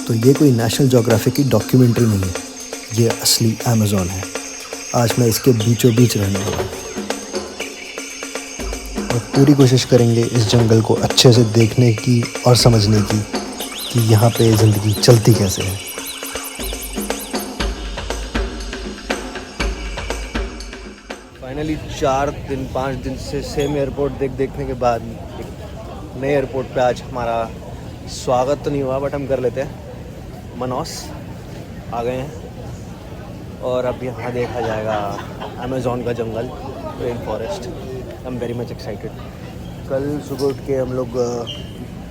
तो ये कोई नेशनल ज्योग्राफिक की डॉक्यूमेंट्री नहीं है, ये असली अमेज़न है। आज मैं इसके बीचों बीच रहने वाला हूँ और पूरी कोशिश करेंगे इस जंगल को अच्छे से देखने की और समझने की कि यहाँ पे ज़िंदगी चलती कैसे है। फाइनली 4-5 दिन से सेम एयरपोर्ट देखने के बाद एक नए एयरपोर्ट पे आज हमारा स्वागत तो नहीं हुआ, बट हम कर लेते हैं। मनौस आ गए हैं और अब यहाँ देखा जाएगा अमेज़न का जंगल, rain forest. I am very much excited. कल सुबह उठ के हम लोग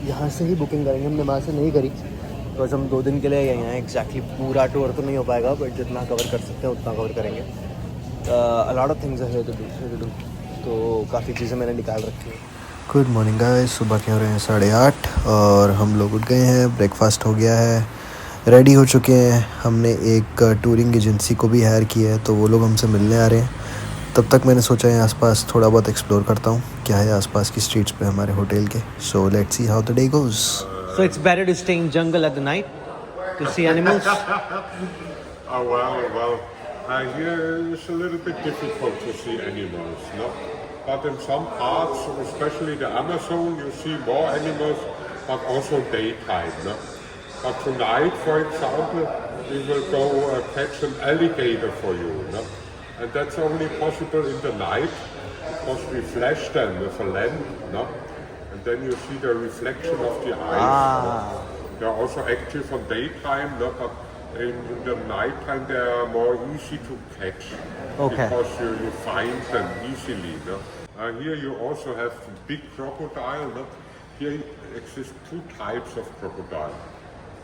यहाँ से ही बुकिंग करेंगे, हमने वहाँ से नहीं करी बिकॉज हम 2 दिन के लिए गए हैं। एग्जैक्टली पूरा टूर तो नहीं हो पाएगा, बट जितना कवर कर सकते हैं उतना कवर करेंगे। लॉट ऑफ थिंग्स है टू डू, तो काफ़ी चीज़ें मैंने निकाल रखी हैं। गुड मॉर्निंग गाइस, सुबह के हो रहे हैं 8:30 और हम लोग उठ गए हैं। ब्रेकफास्ट हो गया है, रेडी हो चुके हैं। हमने एक टूरिंग एजेंसी को भी हायर किया है, तो वो लोग हमसे मिलने आ रहे हैं। तब तक मैंने सोचा है आसपास थोड़ा बहुत एक्सप्लोर करता हूँ क्या है आसपास की स्ट्रीट्स पे हमारे होटल के। So let's see how the day goes. So it's better to stay in jungle at the night to see animals. Here it's a little bit difficult to see animals, no? But in some parts, especially the Amazon, you see more animals, but also daytime, no? But tonight, for example, we will go catch an alligator for you, no? And that's only possible in the night, because we flash them with a lamp, no? And then you see the reflection of the eyes. No? They're also active on daytime, no? But in the night time they are more easy to catch, because you find them easily. No? Here you also have big crocodile. No? Here exist 2 types of crocodile.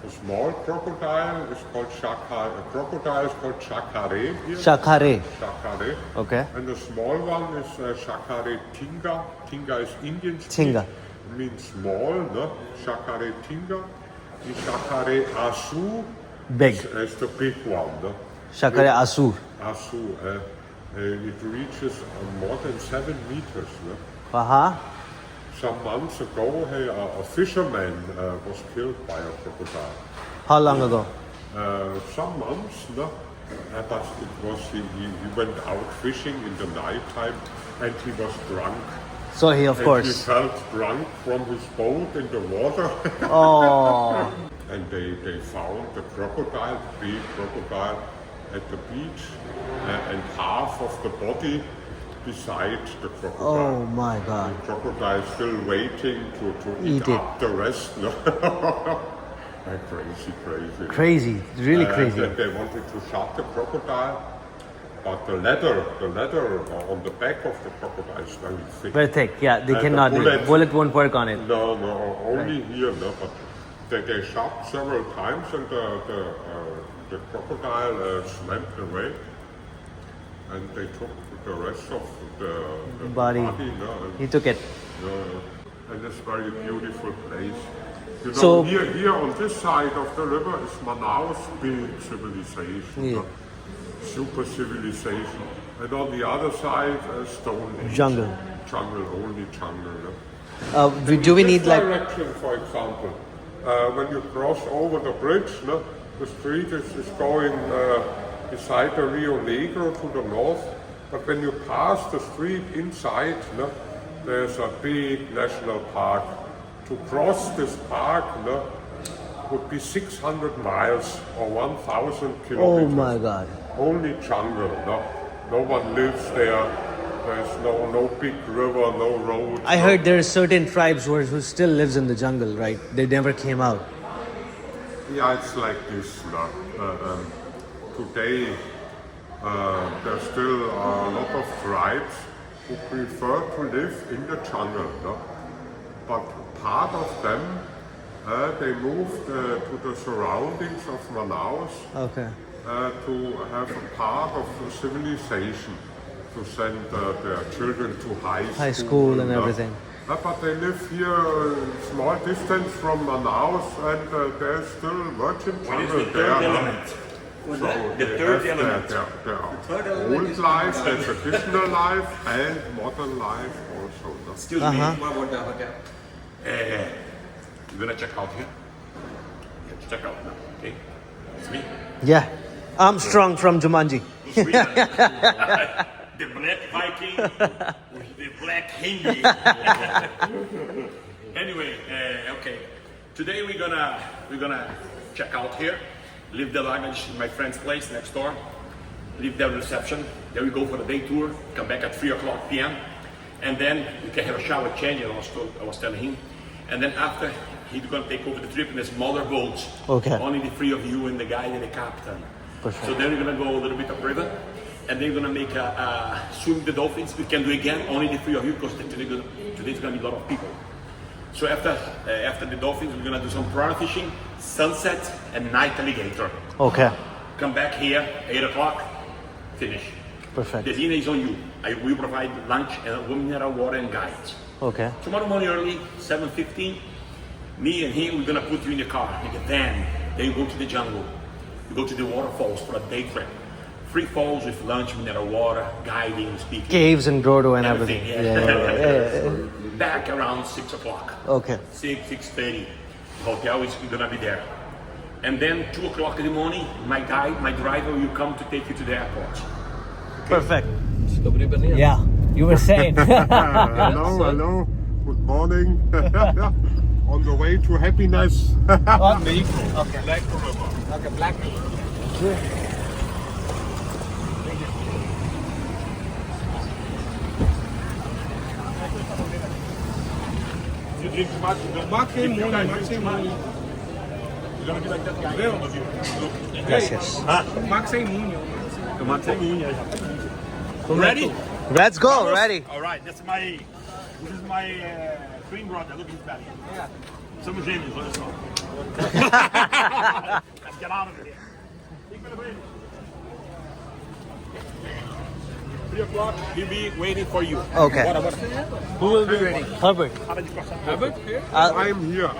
The small crocodile is called shakare. Crocodile is called shakare. Shakare. Shakare. Okay. And the small one is shakare tinga. Tinga is Indian speak. Tinga. Means small. No? Shakare tinga. The shakare asu. Big. It's the big one. No? Shakare Asur. Asur. It reaches more than 7 meters. No? Some months ago, a fisherman was killed by a crocodile. How long ago? Some months, no? But it was he went out fishing in the night time, and he was drunk. So he, of course. He felt drunk from his boat in the water. Oh. And they found the crocodile, big crocodile, at the beach, and half of the body beside the crocodile. Oh my God. The crocodile still waiting to eat up the rest. No? Crazy. Crazy, really crazy. And they wanted to shot the crocodile, but the leather on the back of the crocodile is very thick. Very thick, yeah. They cannot do it. Bullet won't work on it. No, only here, no. But they shot several times, and the crocodile swam away, and they took the rest of the body. No, he took it. And it's a very beautiful place. You know, here on this side of the river is Manaus, big civilization, super civilization, and on the other side, Stone Age. Jungle, only jungle. No? Do we need like direction, for example? When you cross over the bridge, no, the street is going beside the Rio Negro to the north. But when you pass the street inside, no, there's a big national park. To cross this park, no, would be 600 miles or 1,000 kilometers. Oh my God! Only jungle. No one lives there. There's no big river, no road. I heard there are certain tribes who still lives in the jungle, right? They never came out. Yeah, it's like this. Today, there's still a lot of tribes who prefer to live in the jungle. No? But part of them, they moved to the surroundings of Manaus. Okay. To have a part of civilization. To send their children to high school and everything. But they live here small distance from Manaus, and there's still virgin jungle there. So the third element. Their old life, their traditional life, and modern life also. Excuse me, hotel. You gonna check out here? check out now. Okay, it's me. Yeah, Armstrong from Jumanji. Sweden. The Black Viking with the Black Hindi. Anyway, okay. Today we're gonna check out here, leave the luggage in my friend's place next door, leave the reception. Then we go for the day tour. Come back at 3:00 p.m. and then we can have a shower change. I was telling him, and then after he's gonna take over the trip in a smaller boat. Okay. Only the three of you and the guide and the captain. Perfect. So then we're gonna go a little bit upriver, and then we're gonna make a swim with the dolphins. We can do it again, only the three of you, because today's gonna be a lot of people. So after the dolphins, we're gonna do some prawn fishing, sunset, and night alligator. Okay, Come back here, 8:00, finish. perfect. The dinner is on you. I will provide lunch and mineral water and guides. Okay, Tomorrow morning early, 7:15, me and him, we're gonna put you in the car, in the van. Then you go to the jungle. You go to the waterfalls for a day trip. 3 falls with lunch, mineral water, guiding, speaking. caves and Grotto and Everything, everything. Yeah. Back around 6:00. Okay, 6:30. Hotel is gonna be there. And then 2:00 in the morning, my guide, my driver will come to take you to the airport. perfect. Yeah, you were saying. Hello. Good morning. On the way to happiness. Okay. Black You drink too much, you're gonna be like that guy. Yes, yes. Ready? Let's go. Ready? All right, this is my twin brother. Look at his belly. Somos gêmeos, olha só. Let's get out of here. 3:00, he'll be waiting for you. Okay. Bora. Who will be ready? Herbert. Herbert? I'm here.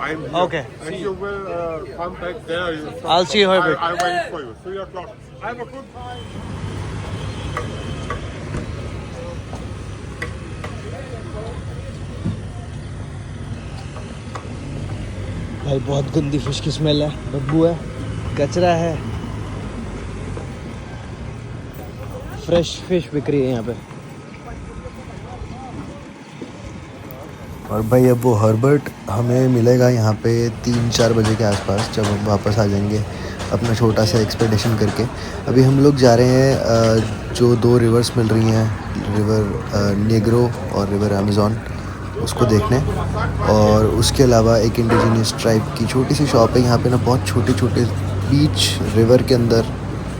Okay. And you will come back there. I'll see you, Herbert. I wait for you. 3:00. Have a good time. भाई बहुत गंदी fish की smell है, बदबू है, कचरा है। Fresh fish बिक रही है यहाँ पे। और भाई अब वो हर्बर्ट हमें मिलेगा यहाँ पे 3-4 बजे के आसपास, जब हम वापस आ जाएंगे अपना छोटा सा एक्सपेडिशन करके। अभी हम लोग जा रहे हैं जो 2 रिवर्स मिल रही हैं, रिवर नेग्रो और रिवर अमेज़न, उसको देखने। और उसके अलावा एक इंडिजिनियस ट्राइब की छोटी सी शॉप है यहाँ पे ना, बहुत छोटे छोटे बीच रिवर के अंदर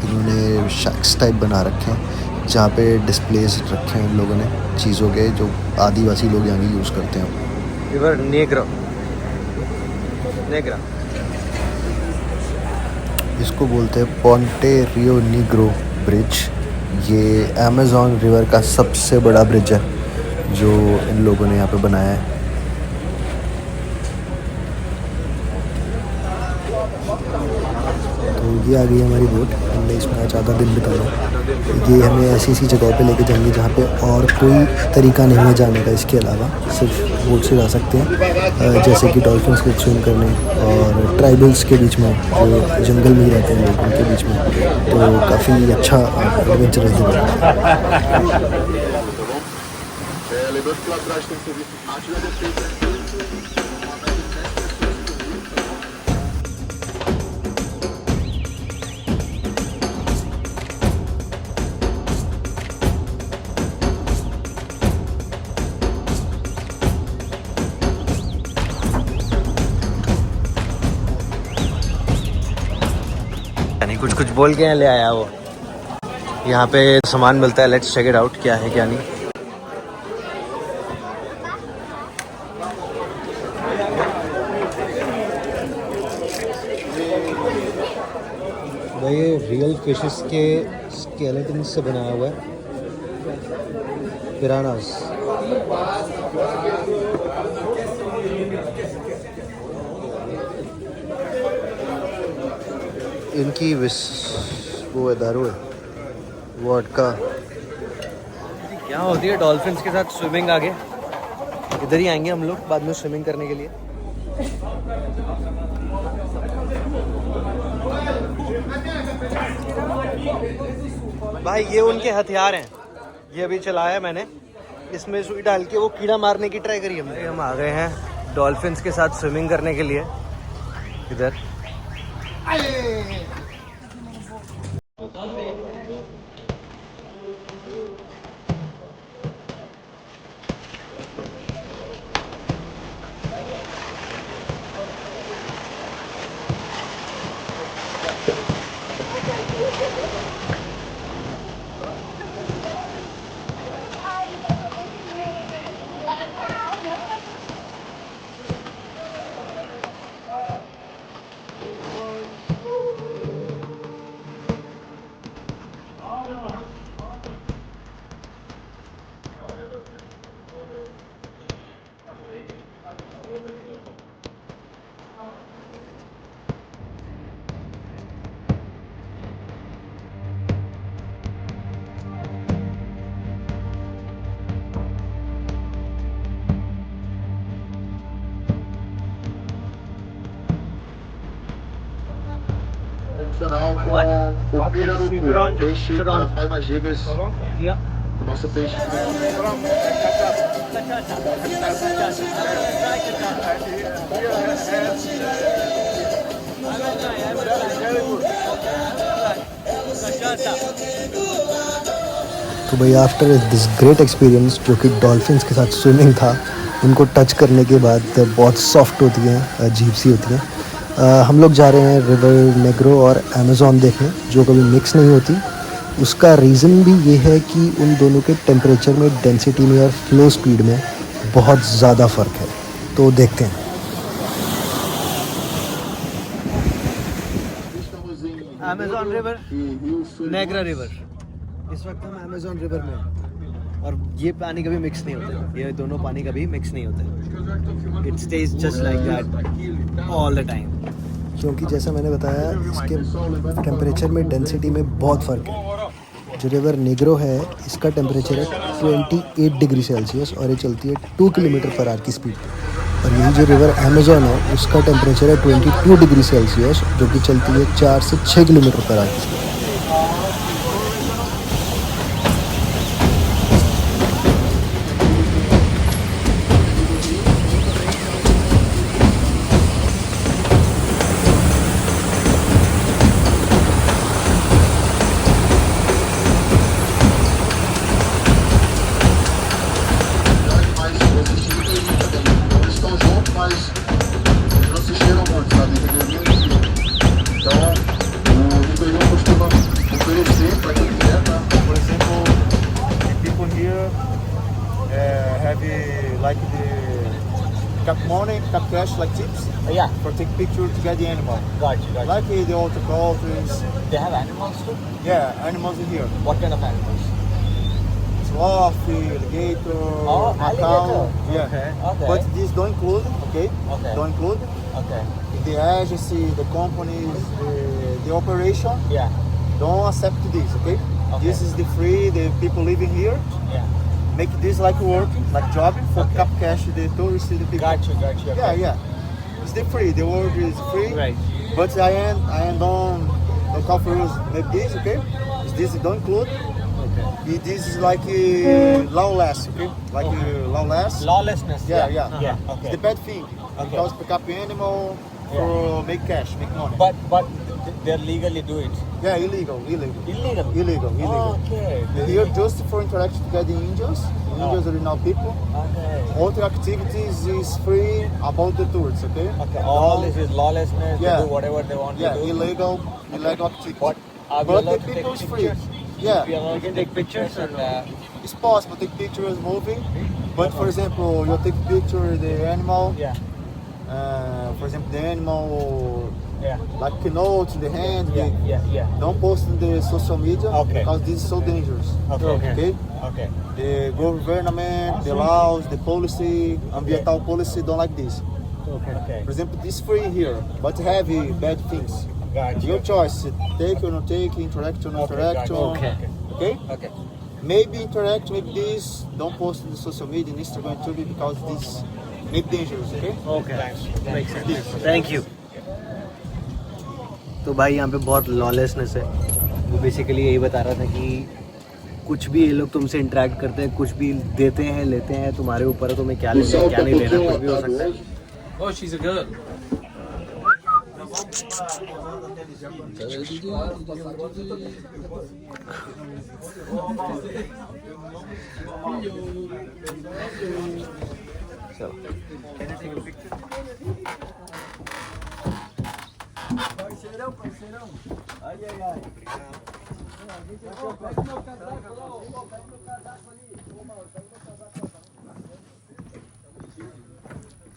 इन्होंने शैक्स टाइप बना रखे हैं, जहाँ पे डिस्प्लेस रखे हैं इन लोगों ने चीज़ों के, जो आदिवासी लोग यहाँ की यूज़ करते हैं। रिवर नेग्रो, नेग्रा इसको बोलते हैं पोंटे रियो नीग्रो ब्रिज। ये अमेज़न रिवर का सबसे बड़ा ब्रिज है जो इन लोगों ने यहाँ पे बनाया है। तो ये आ गई हमारी बोट, हमने इसमें आज ज़्यादा दिन बिताया। ये हमें ऐसी जगहों पे लेके जाएंगे जहाँ पे और कोई तरीका नहीं है जाने का, इसके अलावा सिर्फ बोट से जा सकते हैं, जैसे कि डॉल्फिन्स के स्विम करने और ट्राइबल्स के बीच में जो जंगल में ही रहते हैं लोग, उनके बीच में। तो काफ़ी अच्छा एडवेंचरस दिन है। कुछ कुछ बोल के ले आया वो। यहाँ पे सामान मिलता है, लेट्स चेक इट आउट, क्या है क्या नहीं। भाई ये रियल फिशेस के स्केलेटन से बनाया हुआ है, पिरानास। इनकी वो है दारू है, वोडका। यहाँ होती है डॉल्फिन्स के साथ स्विमिंग। आगे इधर ही आएंगे हम लोग बाद में स्विमिंग करने के लिए। भाई ये उनके हथियार हैं, ये अभी चलाया मैंने, इसमें सुई डाल के वो कीड़ा मारने की ट्राई करी हमने। हम आ गए हैं डॉल्फिन्स के साथ स्विमिंग करने के लिए इधर। O pirarucu, peixe faz mais gigas. Nosso peixe. तो भाई आफ्टर दिस ग्रेट एक्सपीरियंस जो कि डॉल्फिन्स के साथ स्विमिंग था, उनको टच करने के बाद बहुत सॉफ्ट होती हैं, अजीब सी होती हैं। हम लोग जा रहे हैं रिवर नेग्रो और अमेज़न देखने, जो कभी मिक्स नहीं होती। उसका रीज़न भी ये है कि उन दोनों के टेम्परेचर में, डेंसिटी में और फ्लो स्पीड में बहुत ज़्यादा फ़र्क है। तो देखते हैं। Amazon river, Negra river. इस वक्त हम अमेज़न रिवर में हैं और ये पानी कभी मिक्स नहीं होते, ये दोनों पानी कभी मिक्स नहीं होते। It stage just like that all the time. क्योंकि जैसा मैंने बताया, इसके टेम्परेचर में, डेंसिटी में बहुत फ़र्क है। जो रिवर नेग्रो है, इसका टेम्परेचर है 28 डिग्री सेल्सियस और ये चलती है 2 किलोमीटर पर आवर की स्पीड पर। और यही जो रिवर अमेज़न है, उसका टेम्परेचर है 22 डिग्री सेल्सियस, जो कि चलती है 4 से 6 किलोमीटर पर आवर की speed. Like the cap money, cap cash, like tips. Yeah, For take picture to get the animal. gotcha. Like the autocultures. They have animals too? Yeah, animals in here. What kind of animals? Sloth, alligator, macaw. alligator. Yeah. Okay. But this don't include, okay? Okay. Don't include Okay. the agency, the companies, the operation. Yeah. Don't accept this, okay? Okay. This is the free, the people living here. Yeah. Make this like work, like job for Okay. cap cash, the tourists, the people. Gotcha. Yeah, yeah. It's the free. The world is free. Right. But I am on the coffee rules. Make this, okay? Is this don't include? Okay. This is like lawless, okay? Like lawless. Lawlessness. Yeah, yeah. Yeah. It's Okay. the bad thing because pick up animal for make cash, make money. But they legally do it. Yeah, illegal. Illegal. Okay. Here just for interaction to get the Indians. Indians are now people. Okay. Other activities is free about the tourists, okay? Okay. All this is lawlessness. Yeah. They do whatever they want Yeah, to do. illegal activities. What are we But allowed the to people take is free. pictures? Yeah, We are allowed to take pictures and. it's possible take pictures moving. But for example, you take picture the animal. Yeah. For example, the animal Yeah. like notes in the hand. Yeah. Don't post in the social media Okay. because this is so dangerous. Okay. Okay. The government, the laws, the policy, ambiental policy don't like this. Okay. For example, this free here, but heavy bad things. Gotcha. Your choice, take or not take, interact or not interact. gotcha. Okay? Okay. Maybe interact, maybe this, don't post in the social media, in Instagram, YouTube, because this may be dangerous, okay? Okay. Thanks. Makes sense. Thank you. तो भाई यहाँ पे बहुत lawlessness है। वो basically यही बता रहा था कि कुछ भी ये लोग तुमसे इंटरेक्ट करते हैं, कुछ भी देते हैं लेते हैं, तुम्हारे ऊपर है तुम्हें क्या लेना है क्या नहीं लेना, कुछ भी हो सकता है। Oh, she's a girl.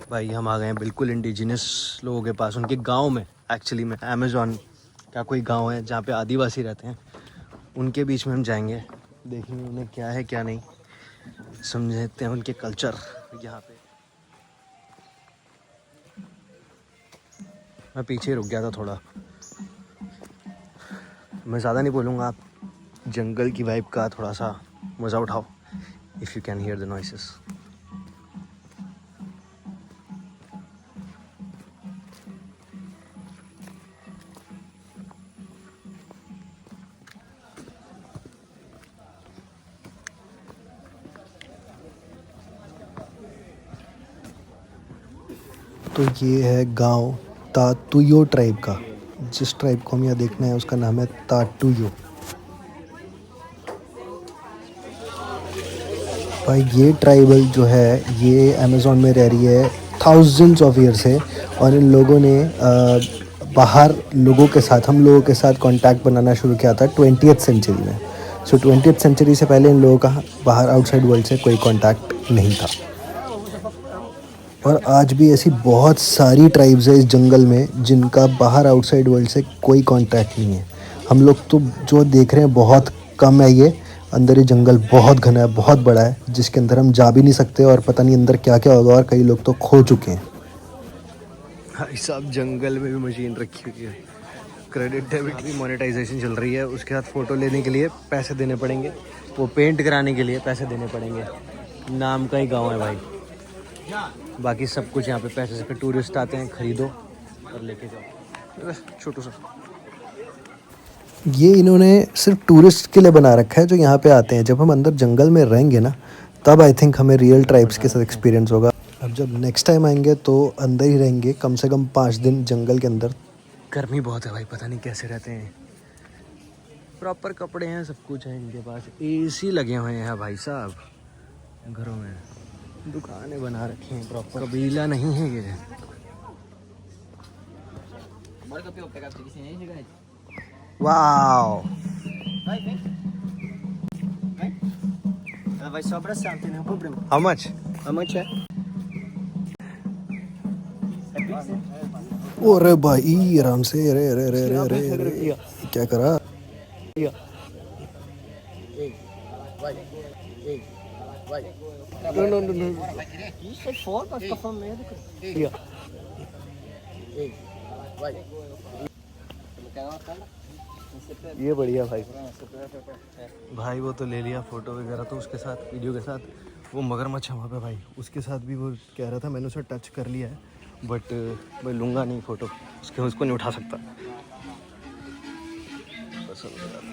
भाई हम आ गए हैं बिल्कुल इंडिजिनस लोगों के पास, उनके गांव में। एक्चुअली में अमेज़ॉन का कोई गांव है जहाँ पे आदिवासी रहते हैं, उनके बीच में हम जाएंगे, देखेंगे उन्हें क्या है क्या नहीं, समझते हैं उनके कल्चर यहाँ पे। मैं पीछे ही रुक गया था थोड़ा, मैं ज़्यादा नहीं बोलूँगा, आप जंगल की वाइब का थोड़ा सा मज़ा उठाओ। If you can hear the noises. तो ये है गांव तातुयो ट्राइब का। जिस ट्राइब को हम यहाँ देखना है उसका नाम है तातुयो। भाई ये ट्राइबल जो है ये अमेज़ॉन में रह रही है थाउजेंड्स ऑफ ईयर से, और इन लोगों ने बाहर लोगों के साथ, हम लोगों के साथ कांटेक्ट बनाना शुरू किया था 20th सेंचुरी में। सो 20th सेंचुरी से पहले इन लोगों का बाहर आउटसाइड वर्ल्ड से कोई कांटेक्ट नहीं था। और आज भी ऐसी बहुत सारी ट्राइब्स है इस जंगल में जिनका बाहर आउटसाइड वर्ल्ड से कोई कांटेक्ट नहीं है। हम लोग तो जो देख रहे हैं बहुत कम है, ये अंदर ही जंगल बहुत घना है, बहुत बड़ा है, जिसके अंदर हम जा भी नहीं सकते और पता नहीं अंदर क्या क्या होगा, और कई लोग तो खो चुके हैं। भाई साहब जंगल में भी मशीन रखी हुई है, क्रेडिट डेबिट की मोनेटाइजेशन चल रही है, उसके साथ फ़ोटो लेने के लिए पैसे देने पड़ेंगे, वो पेंट कराने के लिए पैसे देने पड़ेंगे। नाम का ही गाँव है भाई, बाकी सब कुछ यहाँ पे पैसे से। टूरिस्ट आते हैं, खरीदो और लेके जाओ। छोटू सा ये इन्होंने सिर्फ टूरिस्ट के लिए बना रखा है जो यहाँ पे आते हैं। जब हम अंदर जंगल में रहेंगे ना, तब आई थिंक हमें रियल ट्राइब्स के साथ एक्सपीरियंस होगा। अब जब नेक्स्ट टाइम आएंगे तो अंदर ही रहेंगे, कम से कम 5 दिन जंगल के अंदर। गर्मी बहुत है भाई, पता नहीं कैसे रहते हैं। प्रॉपर कपड़े हैं, सब कुछ है इनके पास, एसी लगे हुए हैं भाई साहब घरों में, दुकानें बना रखी हैं प्रॉपर। कबीला नहीं है ये। Wow, Ela vai só abraçar, não tem nenhum problema. How much? How much é? अरे भाई आराम से, अरे अरे अरे अरे अरे अरे क्या करा? No no no no, Ih, sai fora, vai ficar falando merda, cara. ये बढ़िया भाई। भाई वो तो ले लिया फ़ोटो वगैरह तो उसके साथ, वीडियो के साथ। वो मगरमच्छ है वहाँ पे भाई, उसके साथ भी वो कह रहा था, मैंने उसे टच कर लिया है, बट मैं लूँगा नहीं फ़ोटो, उसको नहीं उठा सकता। पसंद आ रहा था।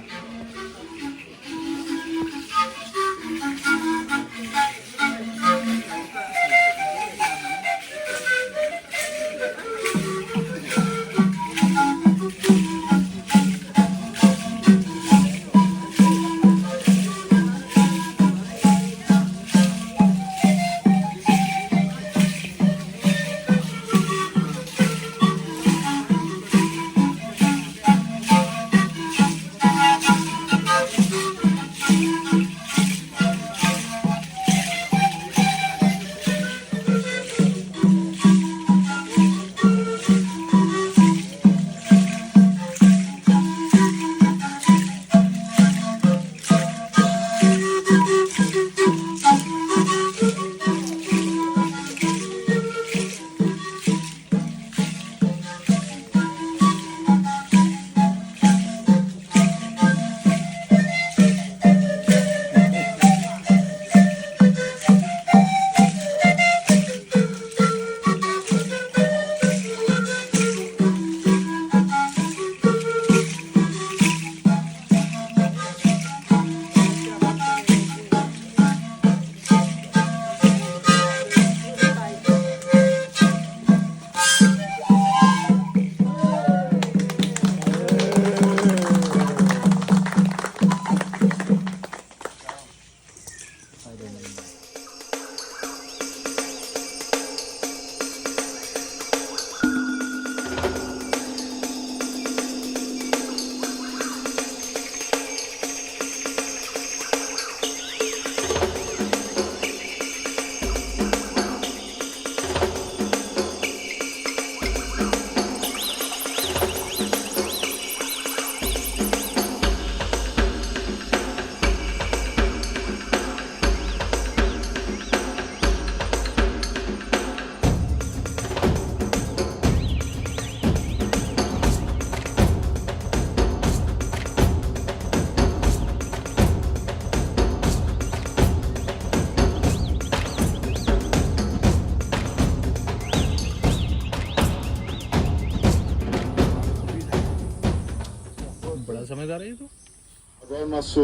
nosso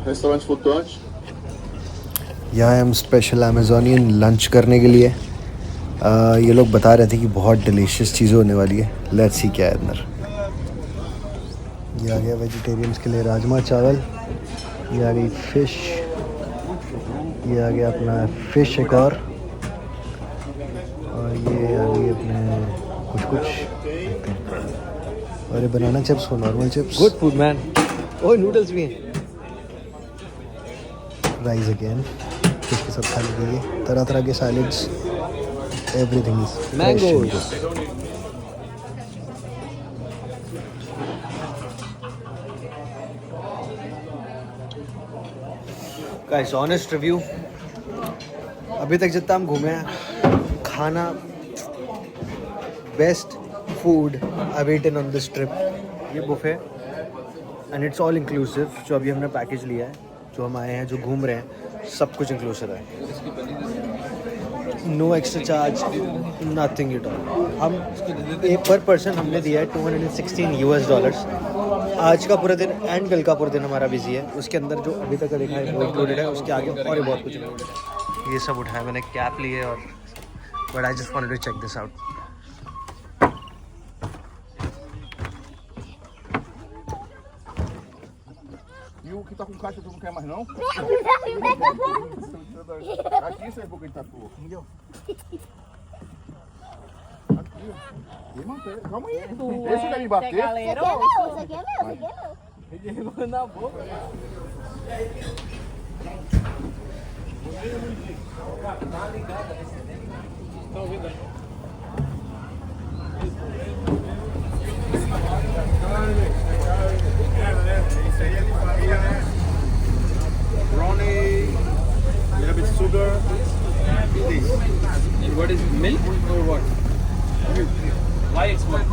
restaurante flutuante. यहाँ हम स्पेशल अमेज़ोनियन लंच करने के लिए ये लोग बता रहे थे कि बहुत डिलीशियस चीज़ें होने वाली है. लेट्स सी क्या है अंदर. ये आ गया वेजिटेरियंस के लिए राजमा चावल. ये आ गई फ़िश. ये आ गया अपना फ़िश एक और ये आ गई अपने कुछ और ये बनाना चिप्स और normal chips. Good food man. Oh noodles भी हैं. राइस अगेन फिश के साथ खा लीजिए. तरह तरह के salads. Everything is Mangoes. Guys honest review, अभी तक जितना हम घूमे हैं, खाना best food I've eaten on this trip. ये buffet and it's all inclusive. जो अभी हमने पैकेज लिया है, जो हम आए हैं, जो घूम रहे हैं, सब कुछ इंक्लूसिव है. No extra charge, nothing at all. हम पर पर्सन हमने दिया है $216. आज का पूरा दिन एंड कल का पूरा दिन हमारा बिजी है. उसके अंदर जो अभी तक का देखा है वो इंक्लूडेड है. उसके आगे और भी बहुत कुछ इंक्लूडेड है. ये सब उठाया मैंने, कैप लिए और but I just wanted to check this out. E o que tá com caixa tu não quer mais não? Aqui você é porque ele tá com. Entendeu? Aqui, ó. E mantém. Calma aí. Esse quer me bater? Esse aqui é meu, esse aqui é meu, esse aqui é meu. Ele levou na boca. Tá ouvindo aí? Brownie, a little bit sugar, this. And what is it, milk or what? Why it's milk?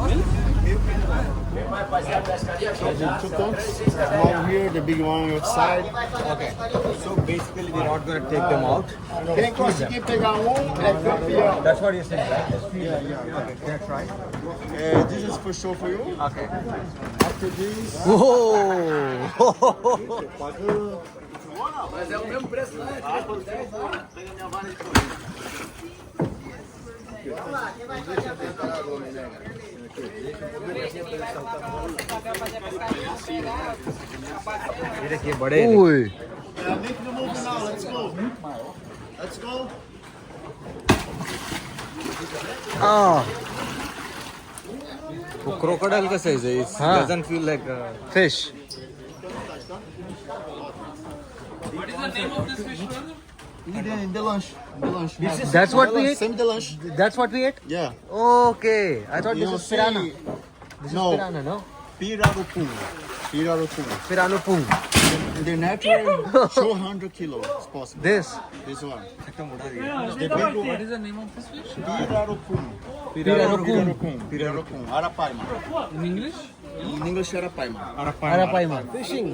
Two tons. Small here, the big one outside. Okay. So basically we're not going to take them out. Quem conseguir pegar é campeão. That's what you're saying, right? Yeah. Okay, can I try? This is for sure for you. Okay. After this. Whoa! Mas é o mesmo preço, né? ये देखिए बड़े. Let's go. वो crocodile का size है. It doesn't feel like a fish. What is the name of this fish, brother? The lunch. That's what we ate? Same the lunch. That's what we ate? Yeah. Okay. I thought this You was piranha. see- This No. is piranha, no? Pirarucum. Piranopung. The natural 200 kilos is possible. This. This one. The big What one. is the name of this fish? Pirarucum. Arapaima. In English? In English, Arapaima. Arapaima. Fishing.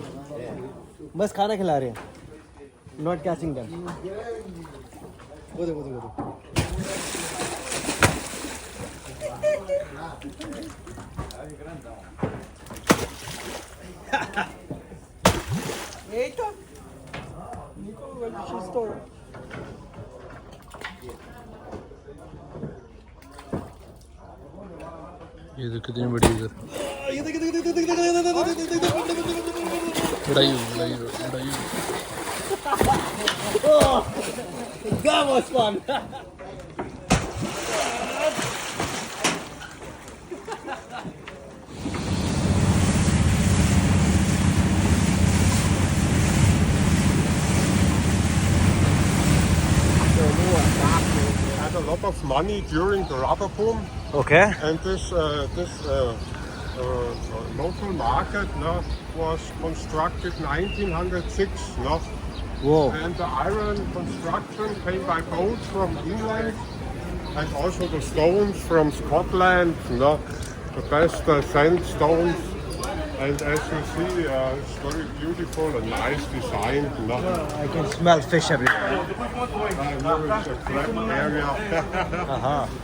बस खाना खिला रहे हैं. Not catching them. वो दे. Eita! Nico, vai que estoura. ये तो कितनी बड़ी इधर उड़ाई That was fun. Had a lot of money during the rubber boom, Okay. and this local market was constructed 1906. Whoa. And the iron construction came by boat from England, and also the stones from Scotland, the best sandstones. And as you see, it's very beautiful and nice design. I can smell fish everywhere. Here is a flat area.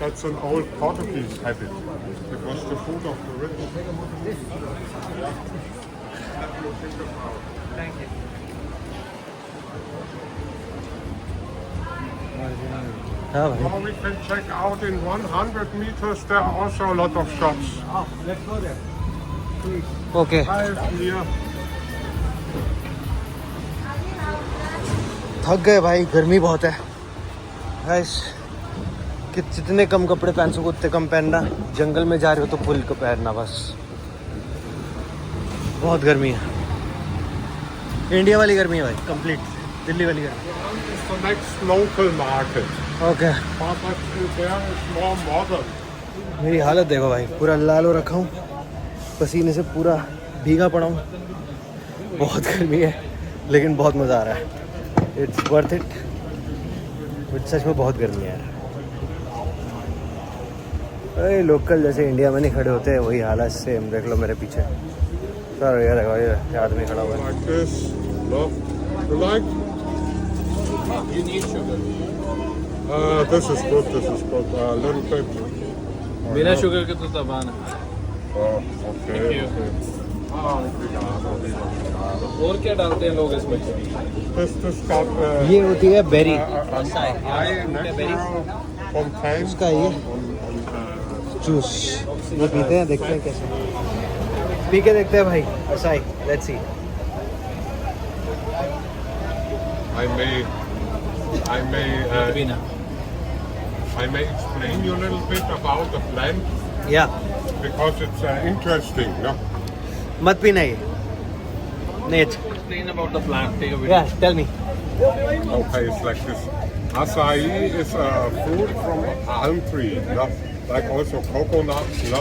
That's an old Portuguese habit. It was the food of the rich. हाँ भाई Or we can check out in 100 meters. There are also a lot of shops. Okay Five here. थक गए भाई, गर्मी बहुत है guys. कि जितने कम कपड़े पहन सको उतने कम पहनना, जंगल में जा रहे हो तो फुल को पहनना बस। बहुत गर्मी है, इंडिया वाली गर्मी है भाई, कंप्लीट दिल्ली वाली गर्मी। It's the next local market. Okay But there is more modern. मेरी हालत देखो भाई, पूरा लाल हो रखा हूँ, पसीने से पूरा भीगा पड़ा हूँ। बहुत गर्मी है लेकिन बहुत मज़ा आ रहा है, इट्स वर्थ इट। बट सच में बहुत गर्मी है यार। अरे लोकल जैसे इंडिया में नहीं खड़े होते वही हालत से, देख लो मेरे पीछे सर, ये देखो ये आदमी खड़ा हुआ है। Like this. Look. You like? You need sugar. This is good. This is good. A little bit. बिना शुगर के तो तबान है। Oh, okay. Thank you. Okay. और क्या डालते हैं लोग इसमें? This got ये होती है बेरी, high natural contains उसका ये on जूस, ये पीते हैं, देखते हैं कैसे पी के देखते हैं भाई। Acai, let's see. I may explain you a little bit about the plant या because it's interesting, no? मत पीना ये net. Explain about the plant. Take a video. या tell me. Okay, it's like this. Acai is a fruit from a palm tree, no? Like also coconuts, no?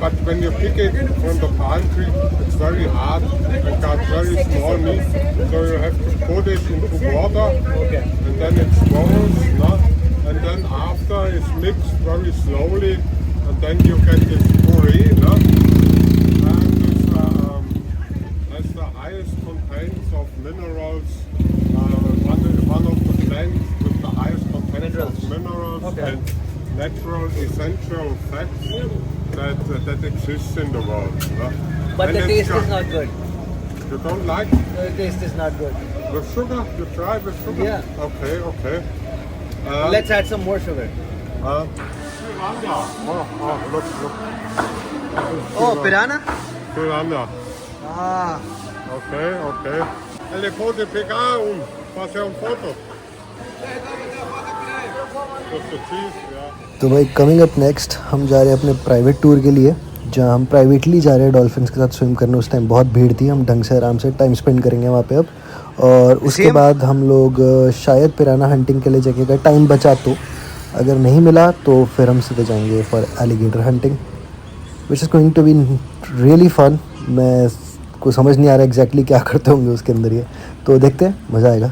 But when you pick it from the palm tree, it's very hard. It got very small meat, so you have to put it into water, and then it swells, no? And then after it's mixed very slowly, and then you get this puree, no? And this has the highest contents of minerals. One of the plants with the highest contents of minerals and natural essential fats that exists in the world. No? But And the it's taste got- is not good. You don't like The taste is not good. with sugar? You try with sugar? Yeah. Okay, okay. Let's add some more sugar. Piranha. Oh, look. Oh, piranha? Piranha. Ah, Okay. Ele pode pegar fazer foto. Just the cheese, yeah. तो भाई coming up next हम जा रहे हैं अपने private tour के लिए, जहाँ हम प्राइवेटली जा रहे हैं डॉल्फिन्स के साथ स्विम करने। उस टाइम बहुत भीड़ थी, हम ढंग से आराम से टाइम स्पेंड करेंगे वहाँ पे अब। और उसके बाद हम लोग शायद पिराना हंटिंग के लिए जगह टाइम बचा तो, अगर नहीं मिला तो फिर हम सीधे जाएंगे for alligator hunting, which is going to be really fun. मैं को समझ नहीं आ रहा एग्जैक्टली क्या करते होंगे उसके अंदर ये, तो देखते हैं, मज़ा आएगा।